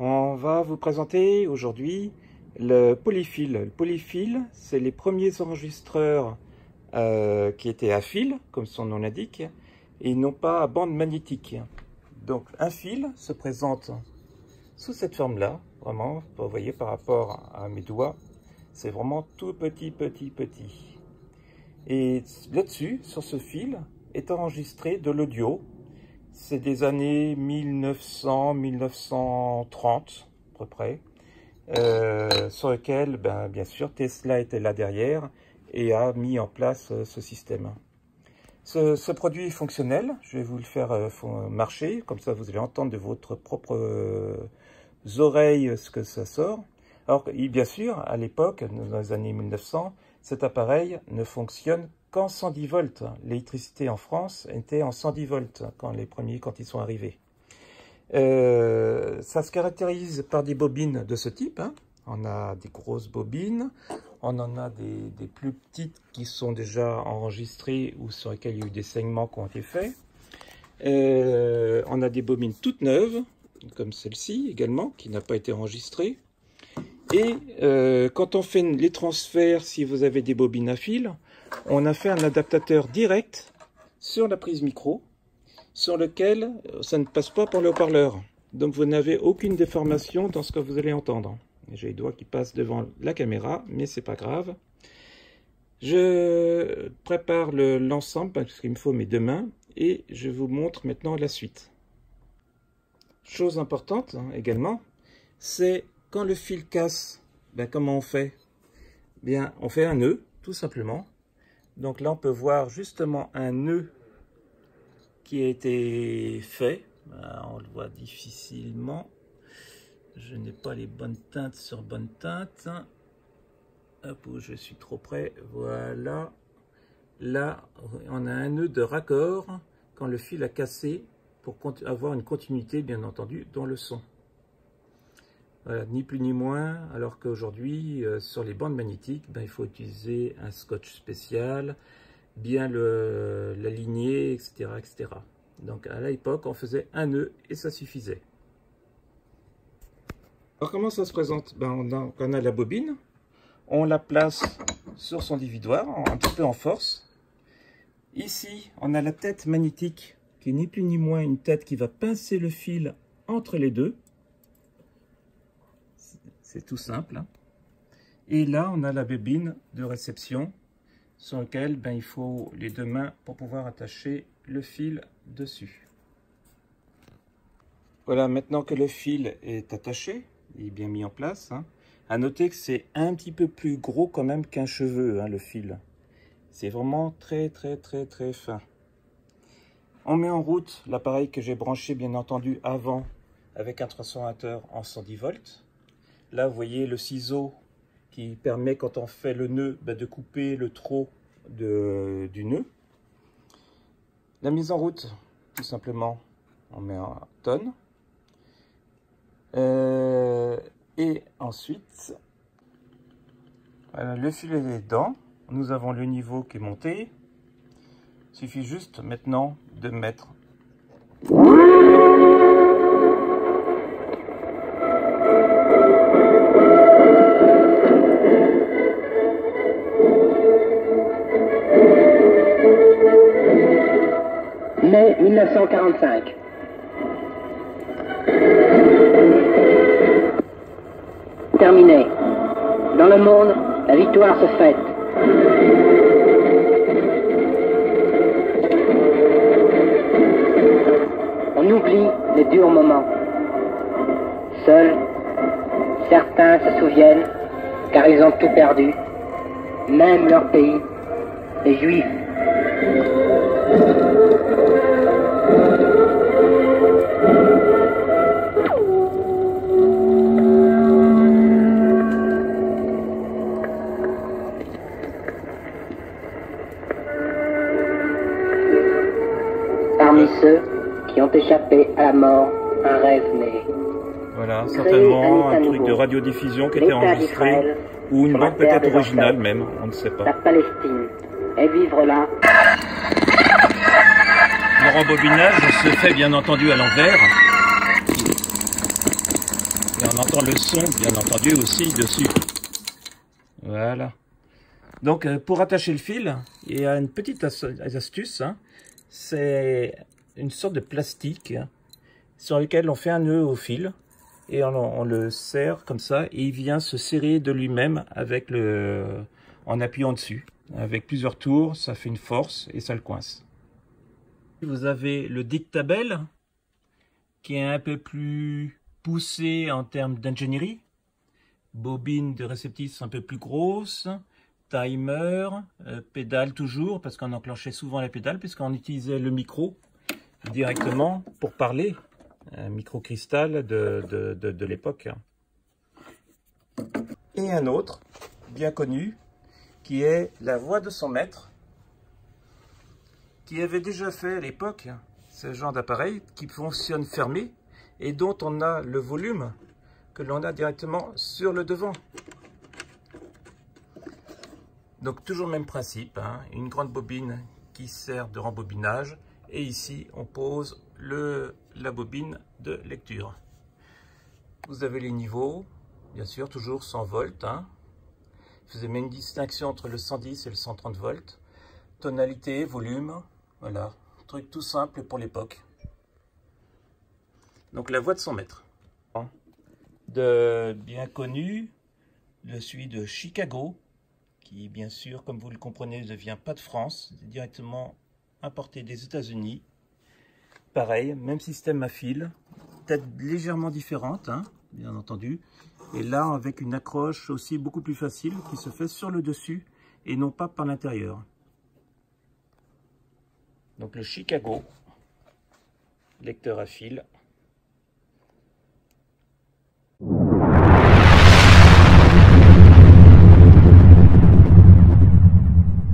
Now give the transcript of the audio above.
On va vous présenter aujourd'hui le polyfil. Le polyfil, c'est les premiers enregistreurs qui étaient à fil, comme son nom l'indique, et non pas à bande magnétique. Donc un fil se présente sous cette forme-là, vraiment, vous voyez par rapport à mes doigts, c'est vraiment tout petit. Et là-dessus, sur ce fil, est enregistré de l'audio. C'est des années 1900-1930, à peu près, sur lequel, bien sûr, Tesla était là derrière et a mis en place ce système. Ce produit est fonctionnel, je vais vous le faire marcher, comme ça vous allez entendre de votre propre oreilles ce que ça sort. Alors, bien sûr, à l'époque, dans les années 1900, cet appareil ne fonctionne qu'en 110 volts. L'électricité en France était en 110 volts quand ils sont arrivés. Ça se caractérise par des bobines de ce type. On a des grosses bobines, on en a des plus petites qui sont déjà enregistrées ou sur lesquelles il y a eu des saignements qui ont été faits. On a des bobines toutes neuves, comme celle-ci également, qui n'a pas été enregistrée. Et quand on fait les transferts, si vous avez des bobines à fil, on a fait un adaptateur direct sur la prise micro, sur lequel ça ne passe pas pour le haut-parleur. Donc vous n'avez aucune déformation dans ce que vous allez entendre. J'ai les doigts qui passent devant la caméra, mais c'est pas grave. Je prépare l'ensemble parce qu'il me faut mes deux mains et je vous montre maintenant la suite. Chose importante également, c'est quand le fil casse, comment on fait? Bien, on fait un nœud, tout simplement. Donc là, on peut voir justement un nœud qui a été fait. On le voit difficilement. Je n'ai pas les bonnes teintes sur bonne teinte. Hop, je suis trop près. Voilà. Là, on a un nœud de raccord quand le fil a cassé pour avoir une continuité, bien entendu, dans le son. Voilà, ni plus ni moins, alors qu'aujourd'hui, sur les bandes magnétiques, il faut utiliser un scotch spécial, bien l'aligner, etc., etc. Donc à l'époque, on faisait un nœud et ça suffisait. Alors comment ça se présente? On a la bobine, on la place sur son dividoir, un petit peu en force. Ici, on a la tête magnétique, qui est ni plus ni moins une tête qui va pincer le fil entre les deux. C'est tout simple. Et là, on a la bobine de réception sur laquelle il faut les deux mains pour pouvoir attacher le fil dessus. Voilà, maintenant que le fil est attaché, il est bien mis en place. À noter que c'est un petit peu plus gros quand même qu'un cheveu, le fil. C'est vraiment très fin. On met en route l'appareil que j'ai branché bien entendu avant avec un transformateur en 110 volts. Là, vous voyez le ciseau qui permet, quand on fait le nœud, de couper le trot du nœud. La mise en route, tout simplement, on met en tonne. Et ensuite, voilà, le fil est dedans. Nous avons le niveau qui est monté. Il suffit juste maintenant de mettre mai 1945. Terminé. Dans le monde, la victoire se fête. On oublie les durs moments. Seuls, certains se souviennent, car ils ont tout perdu, même leur pays, les Juifs. Parmi ceux qui ont échappé à la mort, un rêve né. Voilà, certainement un truc de radiodiffusion qui était enregistré, ou une bande peut-être originale même, on ne sait pas. La Palestine, et vivre là. Le rembobinage se fait bien entendu à l'envers. Et on entend le son, bien entendu, aussi dessus. Voilà. Donc, pour attacher le fil, il y a une petite astuce. Hein. C'est une sorte de plastique sur lequel on fait un nœud au fil. Et on le serre comme ça. Et il vient se serrer de lui-même avec en appuyant dessus. Avec plusieurs tours, ça fait une force et ça le coince. Vous avez le dictabel, qui est un peu plus poussé en termes d'ingénierie. Bobine de réceptrice un peu plus grosse. Timer, pédale toujours, parce qu'on enclenchait souvent la pédale, puisqu'on utilisait le micro directement pour parler. Un micro cristal de l'époque. Et un autre, bien connu, qui est la voix de son maître, qui avait déjà fait à l'époque ce genre d'appareil qui fonctionne fermé et dont on a le volume que l'on a directement sur le devant. Donc toujours le même principe, hein, une grande bobine qui sert de rembobinage et ici on pose la bobine de lecture. Vous avez les niveaux, bien sûr toujours 100 volts. Hein. Je faisais même une distinction entre le 110 et le 130 volts. Tonalité, volume, voilà, truc tout simple pour l'époque. Donc la voix de son maître. De bien connu, celui de Chicago, qui bien sûr, comme vous le comprenez, ne vient pas de France, directement importé des États-Unis. Pareil, même système à fil, tête légèrement différente, hein, bien entendu. Et là, avec une accroche aussi beaucoup plus facile qui se fait sur le dessus et non pas par l'intérieur. Donc le Chicago, lecteur à fil.